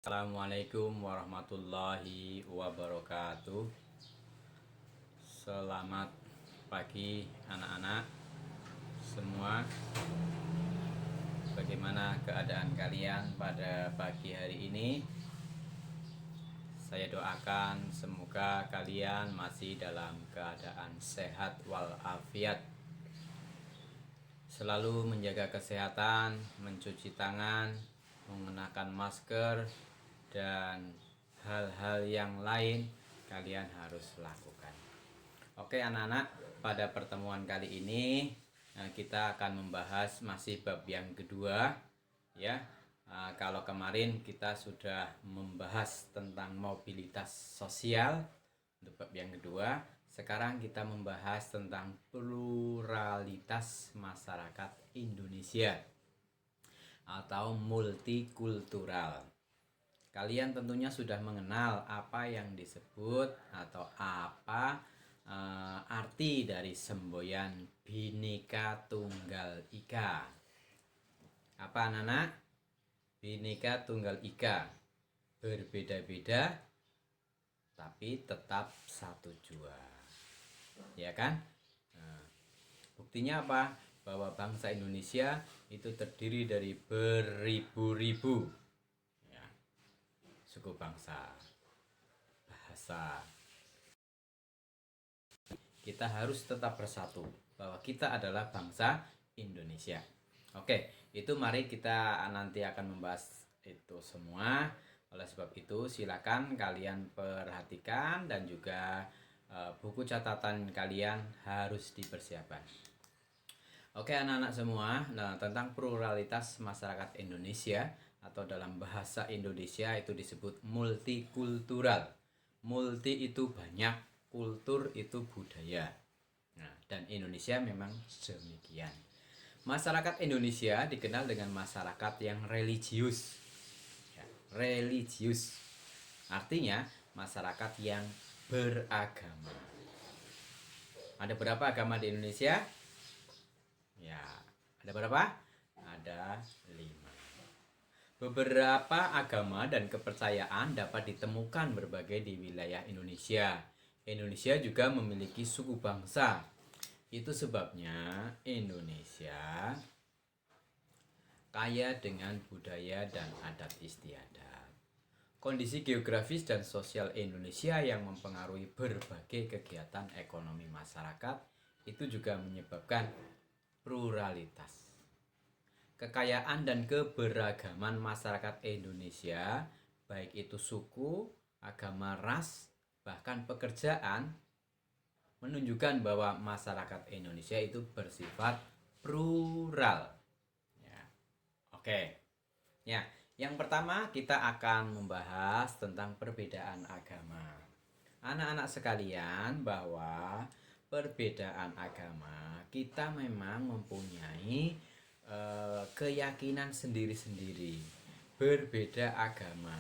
Assalamualaikum warahmatullahi wabarakatuh. Selamat pagi anak-anak semua. Bagaimana keadaan kalian pada pagi hari ini? Saya doakan semoga kalian masih dalam keadaan sehat walafiat. Selalu menjaga kesehatan, mencuci tangan, mengenakan masker, dan hal-hal yang lain kalian harus lakukan. Oke anak-anak, pada pertemuan kali ini kita akan membahas masih bab yang kedua ya. Kalau kemarin kita sudah membahas tentang mobilitas sosial untuk bab yang kedua, sekarang kita membahas tentang pluralitas masyarakat Indonesia atau multikultural. Kalian tentunya sudah mengenal apa yang disebut atau apa arti dari semboyan Bhinneka Tunggal Ika. Apa anak-anak? Bhinneka Tunggal Ika, berbeda-beda tapi tetap satu jua. Ya kan? Buktinya apa? Bahwa bangsa Indonesia itu terdiri dari beribu-ribu suku bangsa, bahasa. Kita harus tetap bersatu bahwa kita adalah bangsa Indonesia. Oke, itu mari kita nanti akan membahas itu semua. Oleh sebab itu silakan kalian perhatikan dan juga buku catatan kalian harus dipersiapkan. Oke anak-anak semua, nah tentang pluralitas masyarakat Indonesia atau dalam bahasa Indonesia itu disebut multikultural. Multi itu banyak, kultur itu budaya. Nah, dan Indonesia memang demikian. Masyarakat Indonesia dikenal dengan masyarakat yang religius. Ya, religius. Artinya masyarakat yang beragama. Ada berapa agama di Indonesia? Ya, ada berapa? Ada 5. Beberapa agama dan kepercayaan dapat ditemukan berbagai di wilayah Indonesia. Indonesia juga memiliki suku bangsa. Itu sebabnya Indonesia kaya dengan budaya dan adat istiadat. Kondisi geografis dan sosial Indonesia yang mempengaruhi berbagai kegiatan ekonomi masyarakat itu juga menyebabkan pluralitas. Kekayaan dan keberagaman masyarakat Indonesia, baik itu suku, agama, ras, bahkan pekerjaan, menunjukkan bahwa masyarakat Indonesia itu bersifat plural. Ya. Oke. Ya, yang pertama kita akan membahas tentang perbedaan agama. Anak-anak sekalian, bahwa perbedaan agama kita memang mempunyai keyakinan sendiri-sendiri, berbeda agama.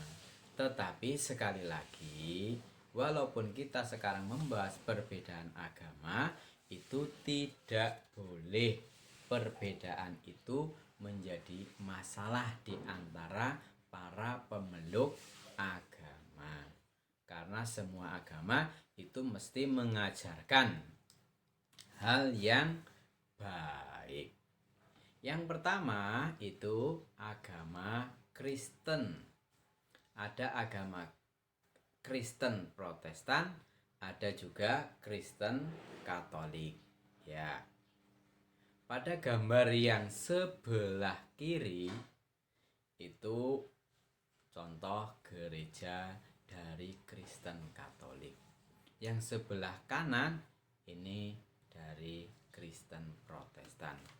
Tetapi sekali lagi, walaupun kita sekarang membahas perbedaan agama, itu tidak boleh perbedaan itu menjadi masalah di antara para pemeluk agama. Karena semua agama itu mesti mengajarkan hal yang baik. Yang pertama itu agama Kristen. Ada agama Kristen Protestan, ada juga Kristen Katolik. Ya. Pada gambar yang sebelah kiri itu contoh gereja dari Kristen Katolik. Yang sebelah kanan ini dari Kristen Protestan.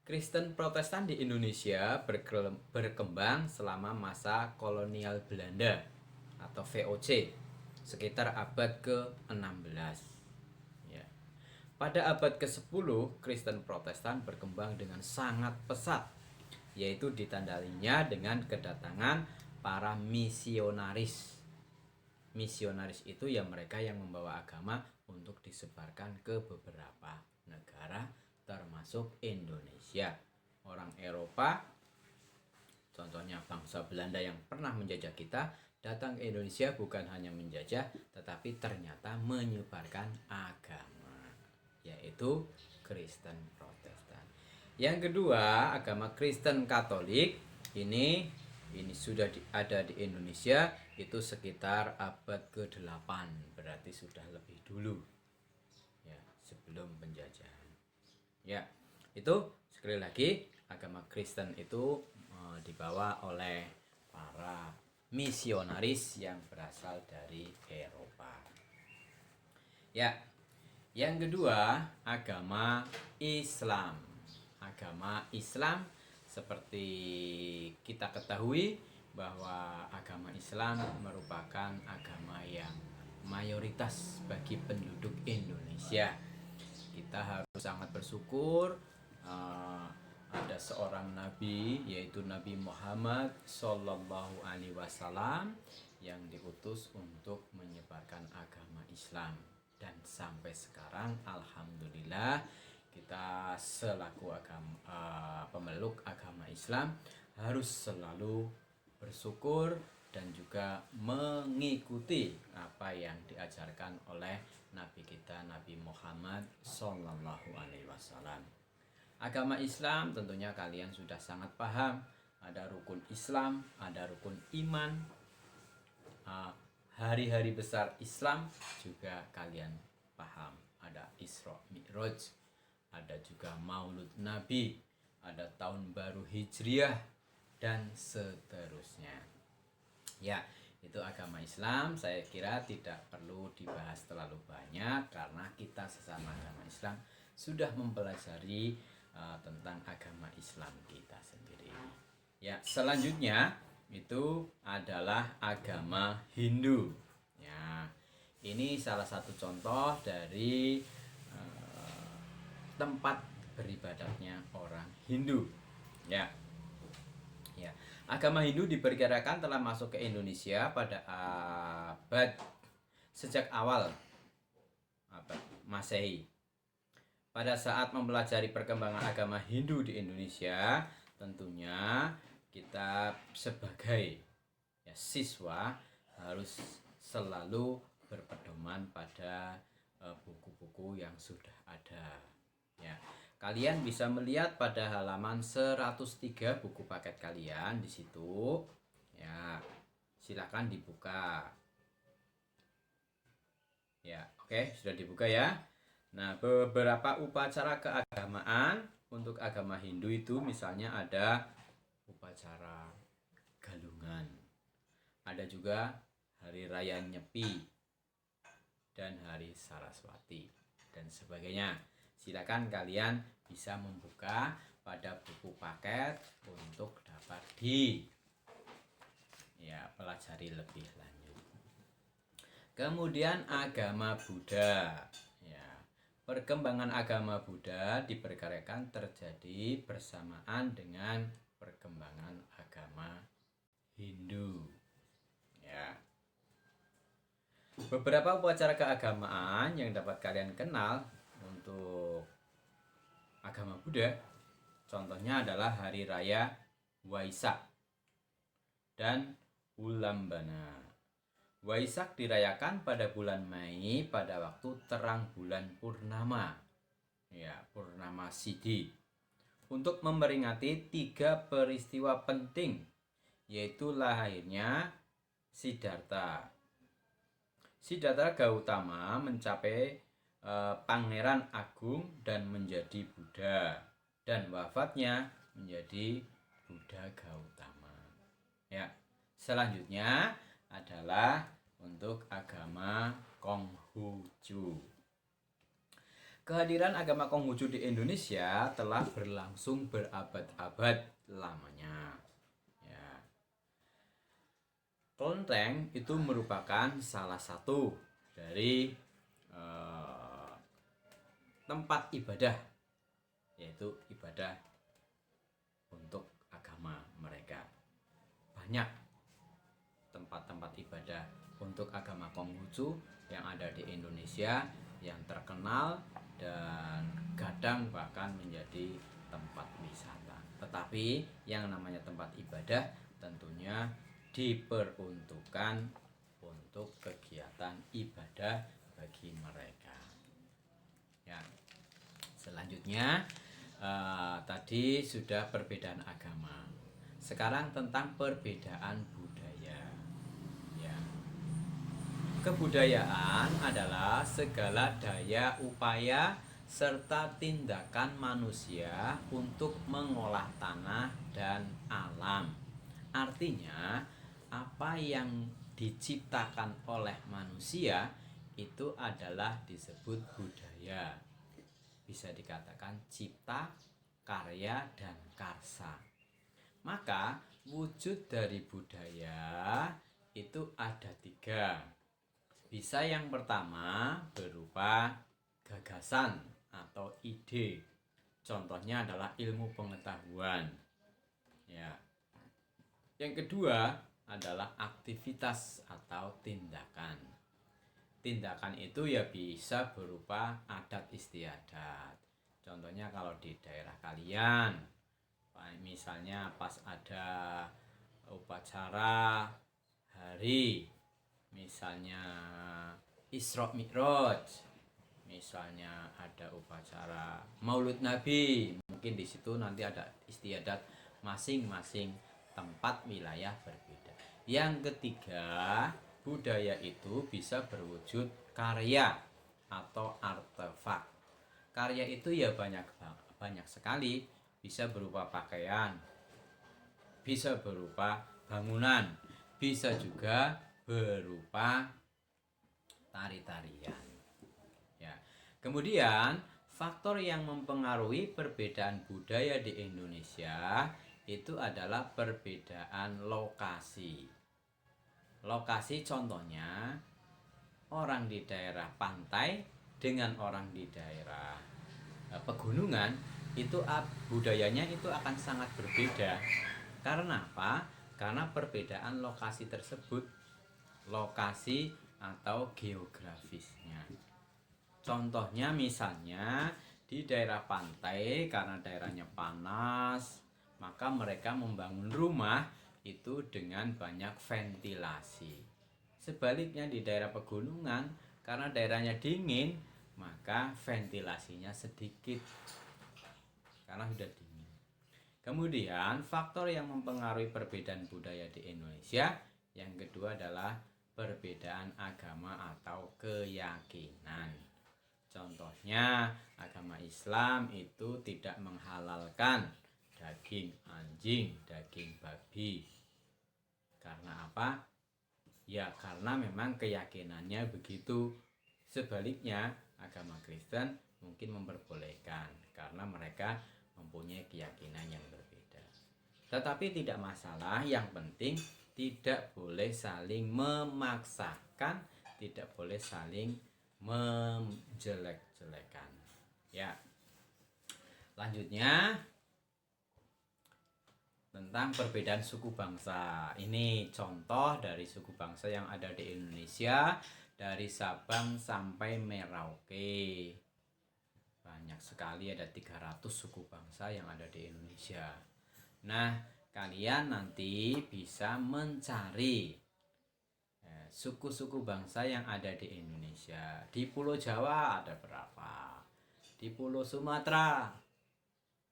Kristen Protestan di Indonesia berkembang selama masa kolonial Belanda atau VOC sekitar abad ke-16. Ya. Pada abad ke-10, Kristen Protestan berkembang dengan sangat pesat, yaitu ditandainya dengan kedatangan para misionaris. Misionaris itu ya mereka yang membawa agama untuk disebarkan ke beberapa negara termasuk Indonesia. Orang Eropa Contohnya bangsa Belanda yang pernah menjajah kita datang ke Indonesia bukan hanya menjajah, tetapi ternyata menyebarkan agama, yaitu Kristen Protestan. Yang kedua, agama Kristen Katolik ini sudah ada di Indonesia itu sekitar abad ke-8, berarti sudah lebih dulu ya, sebelum penjajahan. Ya, itu sekali lagi agama Kristen itu dibawa oleh para misionaris yang berasal dari Eropa. Ya, yang kedua agama Islam. Agama Islam seperti kita ketahui bahwa agama Islam merupakan agama yang mayoritas bagi penduduk Indonesia. Kita harus sangat bersyukur ada seorang nabi, yaitu Nabi Muhammad Sallallahu Alaihi Wasallam, yang diutus untuk menyebarkan agama Islam. Dan sampai sekarang alhamdulillah kita selaku pemeluk agama Islam harus selalu bersyukur dan juga mengikuti apa yang diajarkan oleh Nabi kita Nabi Muhammad Sallallahu Alaihi Wasallam. Agama Islam tentunya kalian sudah sangat paham. Ada rukun Islam, ada rukun iman, hari-hari besar Islam juga kalian paham. Ada Isra Mi'raj, ada juga Maulud Nabi, ada tahun baru Hijriah, dan seterusnya. Ya, itu agama Islam. Saya kira tidak perlu dibahas terlalu banyak karena kita sesama agama Islam sudah mempelajari tentang agama Islam kita sendiri. Ya, selanjutnya itu adalah agama Hindu. Ya, ini salah satu contoh dari tempat beribadatnya orang Hindu. Ya. Ya, agama Hindu diperkirakan telah masuk ke Indonesia pada sejak awal abad Masehi. Pada saat mempelajari perkembangan agama Hindu di Indonesia, tentunya kita sebagai siswa harus selalu berpedoman pada buku-buku yang sudah ada. Ya, kalian bisa melihat pada halaman 103 buku paket kalian di situ. Ya, silakan dibuka. Ya, oke, sudah dibuka ya. Nah, beberapa upacara keagamaan untuk agama Hindu itu misalnya ada upacara Galungan, ada juga Hari Raya Nyepi dan Hari Saraswati dan sebagainya. Silakan kalian bisa membuka pada buku paket untuk dapat pelajari lebih lanjut. Kemudian agama Buddha. Perkembangan agama Buddha diperkirakan terjadi bersamaan dengan perkembangan agama Hindu. Ya. Beberapa upacara keagamaan yang dapat kalian kenal untuk agama Buddha, contohnya adalah Hari Raya Waisak dan Ulambana. Waisak dirayakan pada bulan Mei pada waktu terang bulan purnama, purnama Sidhi, untuk memperingati 3 peristiwa penting, yaitu lahirnya Siddhartha Gautama mencapai Pangeran Agung dan menjadi Buddha, dan wafatnya menjadi Buddha Gautama. Ya, selanjutnya adalah untuk agama Konghucu. Kehadiran agama Konghucu di Indonesia telah berlangsung berabad-abad lamanya. Ya. Kelenteng itu merupakan salah satu dari tempat ibadah, yaitu ibadah untuk agama mereka. Banyak tempat-tempat ibadah untuk agama Konghucu yang ada di Indonesia yang terkenal dan kadang bahkan menjadi tempat wisata. Tetapi yang namanya tempat ibadah tentunya diperuntukkan untuk kegiatan ibadah bagi mereka. Ya. Selanjutnya tadi sudah perbedaan agama. Sekarang tentang perbedaan budaya. Ya. Kebudayaan adalah segala daya upaya serta tindakan manusia untuk mengolah tanah dan alam. Artinya, apa yang diciptakan oleh manusia itu adalah disebut budaya. Bisa dikatakan cipta, karya, dan karsa. Maka wujud dari budaya itu ada 3. Bisa yang pertama berupa gagasan atau ide. Contohnya adalah ilmu pengetahuan. Ya. Yang kedua adalah aktivitas atau tindakan. Tindakan itu ya bisa berupa adat istiadat. Contohnya kalau di daerah kalian, misalnya pas ada upacara hari, misalnya Isra Mi'raj, misalnya ada upacara Maulud Nabi, mungkin di situ nanti ada istiadat masing-masing tempat wilayah berbeda. Yang ketiga, budaya itu bisa berwujud karya atau artefak. Karya itu ya banyak sekali, bisa berupa pakaian, bisa berupa bangunan, bisa juga berupa tari-tarian. Ya. Kemudian faktor yang mempengaruhi perbedaan budaya di Indonesia itu adalah perbedaan lokasi. Lokasi contohnya orang di daerah pantai dengan orang di daerah pegunungan itu budayanya itu akan sangat berbeda. Karena apa? Karena perbedaan lokasi tersebut, lokasi atau geografisnya. Contohnya misalnya di daerah pantai karena daerahnya panas, maka mereka membangun rumah itu dengan banyak ventilasi. Sebaliknya di daerah pegunungan karena daerahnya dingin, maka ventilasinya sedikit karena sudah dingin. Kemudian faktor yang mempengaruhi perbedaan budaya di Indonesia yang kedua adalah perbedaan agama atau keyakinan. Contohnya agama Islam itu tidak menghalalkan daging anjing, daging babi. Karena apa? Ya karena memang keyakinannya begitu. Sebaliknya agama Kristen mungkin memperbolehkan karena mereka mempunyai keyakinan yang berbeda. Tetapi tidak masalah, yang penting tidak boleh saling memaksakan, tidak boleh saling menjelek-jelekan. Ya. Lanjutnya tentang perbedaan suku bangsa. Ini contoh dari suku bangsa yang ada di Indonesia dari Sabang sampai Merauke. Banyak sekali, ada 300 suku bangsa yang ada di Indonesia. Nah, kalian nanti bisa mencari suku-suku bangsa yang ada di Indonesia. Di Pulau Jawa ada berapa? Di Pulau Sumatera,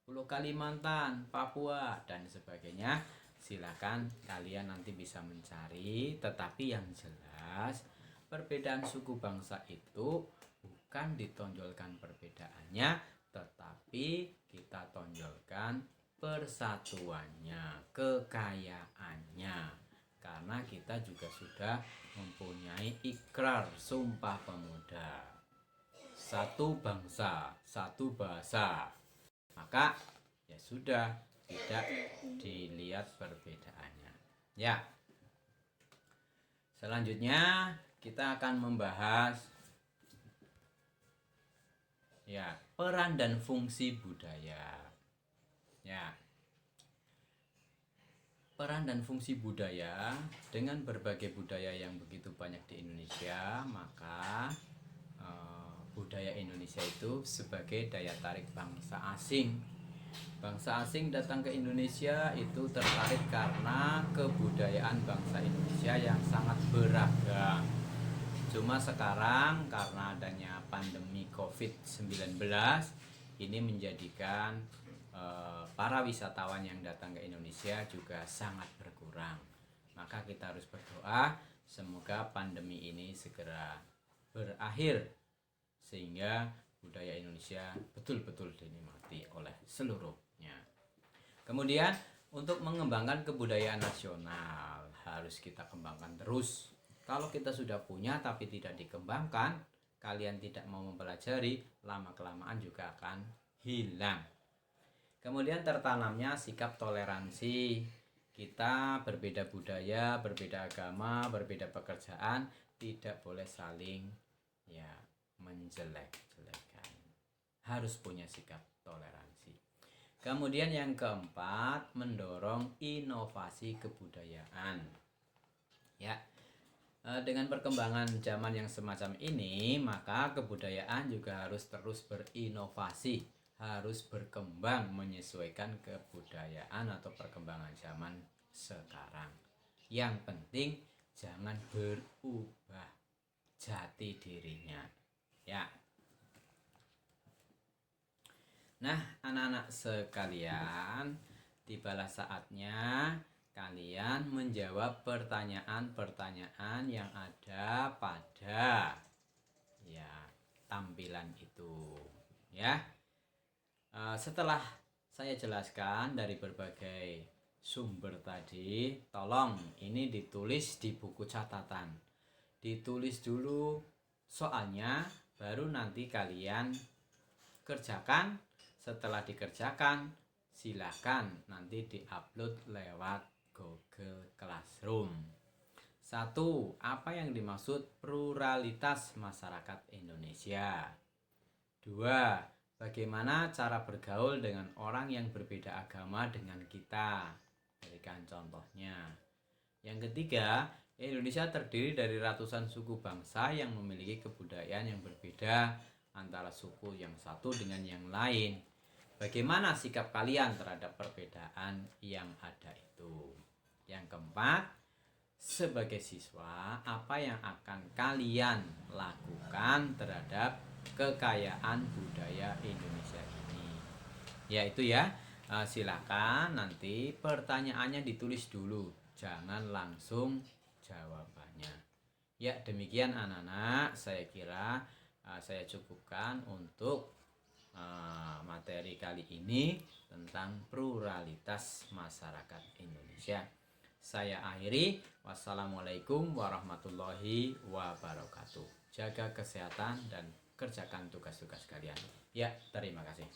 Pulau Kalimantan, Papua, dan sebagainya. Silakan kalian nanti bisa mencari. Tetapi yang jelas perbedaan suku bangsa itu bukan ditonjolkan perbedaannya, tetapi kita tonjolkan persatuannya, kekayaannya. Karena kita juga sudah mempunyai ikrar sumpah pemuda. Satu bangsa, satu bahasa. Maka ya sudah, tidak dilihat perbedaannya. Ya. Selanjutnya kita akan membahas ya, peran dan fungsi budaya. Ya. Peran dan fungsi budaya, dengan berbagai budaya yang begitu banyak di Indonesia, maka budaya Indonesia itu sebagai daya tarik bangsa asing Bangsa asing datang ke Indonesia itu tertarik karena kebudayaan bangsa Indonesia yang sangat beragam. Cuma sekarang karena adanya pandemi COVID-19 ini menjadikan para wisatawan yang datang ke Indonesia juga sangat berkurang. Maka kita harus berdoa semoga pandemi ini segera berakhir sehingga budaya Indonesia betul-betul dinikmati oleh seluruhnya. Kemudian untuk mengembangkan kebudayaan nasional harus kita kembangkan terus. Kalau kita sudah punya tapi tidak dikembangkan, kalian tidak mau mempelajari, lama-kelamaan juga akan hilang. Kemudian tertanamnya sikap toleransi. Kita berbeda budaya, berbeda agama, berbeda pekerjaan, tidak boleh saling menjelek-jelekan. Harus punya sikap toleransi. Kemudian yang keempat, mendorong inovasi kebudayaan. Dengan perkembangan zaman yang semacam ini, maka kebudayaan juga harus terus berinovasi, harus berkembang menyesuaikan kebudayaan atau perkembangan zaman sekarang. Yang penting jangan berubah jati dirinya. Nah, anak-anak sekalian, tibalah saatnya kalian menjawab pertanyaan-pertanyaan yang ada pada tampilan itu. Setelah saya jelaskan dari berbagai sumber tadi, tolong ini ditulis di buku catatan. Ditulis dulu soalnya, baru nanti kalian kerjakan. Setelah dikerjakan, silakan nanti diupload lewat Google Classroom. 1. Apa yang dimaksud pluralitas masyarakat Indonesia? 2. Bagaimana cara bergaul dengan orang yang berbeda agama dengan kita? Berikan contohnya. Yang ketiga, Indonesia terdiri dari ratusan suku bangsa yang memiliki kebudayaan yang berbeda antara suku yang satu dengan yang lain. Bagaimana sikap kalian terhadap perbedaan yang ada itu? Yang keempat, sebagai siswa, apa yang akan kalian lakukan terhadap kekayaan budaya Indonesia ini? Yaitu silakan nanti pertanyaannya ditulis dulu, jangan langsung jawabannya. Demikian anak-anak, saya kira saya cukupkan untuk materi kali ini tentang pluralitas masyarakat Indonesia. Saya akhiri. Wassalamualaikum warahmatullahi wabarakatuh. Jaga kesehatan dan kerjakan tugas-tugas kalian. Terima kasih.